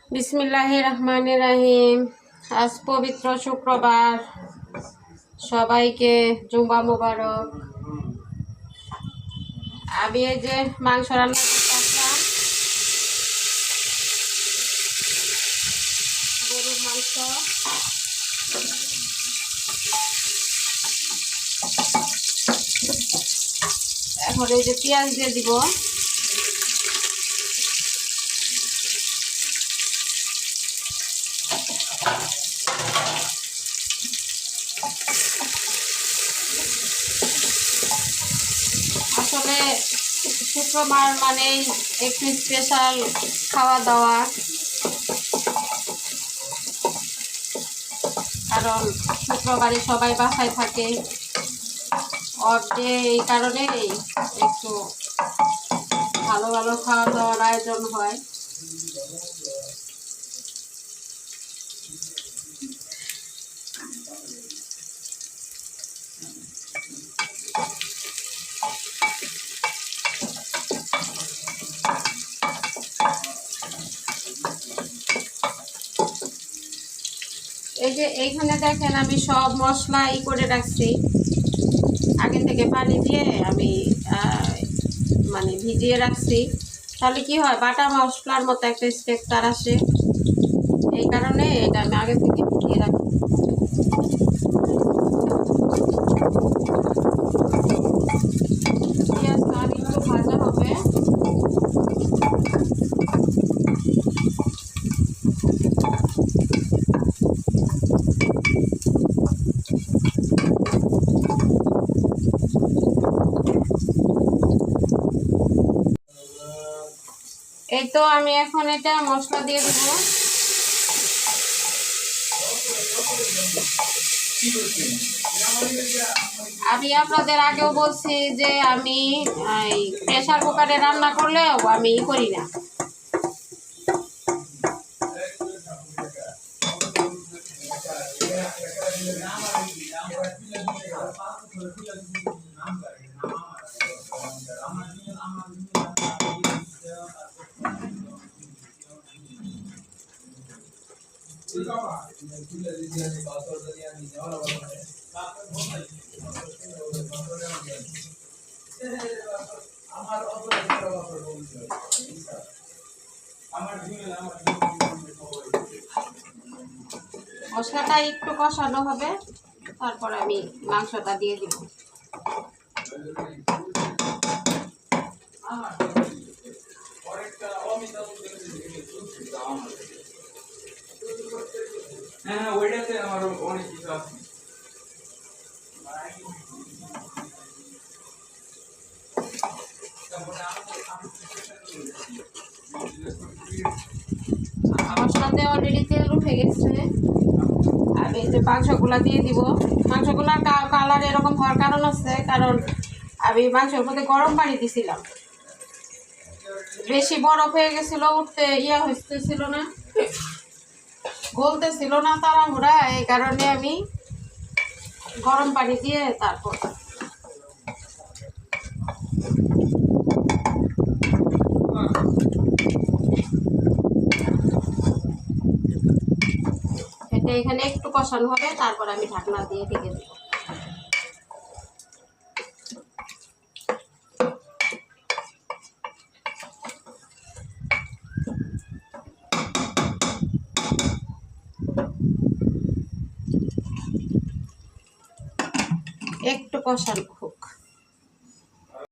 বিসমিল্লাহির রহমানির রহিম। আজ পবিত্র শুক্রবার, সবাইকে জুম্মা মুবারক। আমি এই যে মাংস রান্না করতে আসলাম, গরুর মাংস। এখন এই যে পেঁয়াজ দিয়ে দিব। আসলে শুক্রবার মানে একটু স্পেশাল খাওয়া দাওয়া, কারণ শুক্রবারে সবাই বাসায় থাকে। এই কারণে একটু ভালো ভালো খাওয়া দাওয়ার আয়োজন হয়। এই যে এইখানে দেখেন, আমি সব মশলা করে রাখছি আগে থেকে, পানি দিয়ে আমি মানে ভিজিয়ে রাখছি। তাহলে কি হয়, বাটা মশলার মতো একটা স্ট্রাকচার আসে। এই কারণে এটা আমি আগে থেকে ভিজিয়ে রাখি। পেঁয়াজটা একটু ভাজা হবে। এই তো আমি এখন এটা মশলা দিয়ে দেব। আমি আপনাদের আগেও বলছি যে আমি প্রেসার কুকারে রান্না করলেও আমি করি না। মশলাটা একটু কষানো হবে, তারপর আমি মাংসটা দিয়ে দিব। হ্যাঁ, ওইটাতে আমার অনেক কিছু আছে। মশলাতে অলরেডি তেল উঠে গেছে। আমি এই যে মাংসগুলা দিয়ে দিব। মাংসগুলার কালার এরকম হওয়ার কারণ আছে, কারণ আমি মাংসের মধ্যে গরম পানি দিছিলাম। বেশি বরফ হয়ে গেছিল, উঠতে হইতেছিল না, গলতেছিল না তাড়াহুড়া। এই কারণে আমি গরম পানি দিয়ে তারপর এটা এখানে একটু কষানো হবে, তারপর আমি ঢাকনা দিয়ে ঢেকে দেব। একটু কষানো হোক।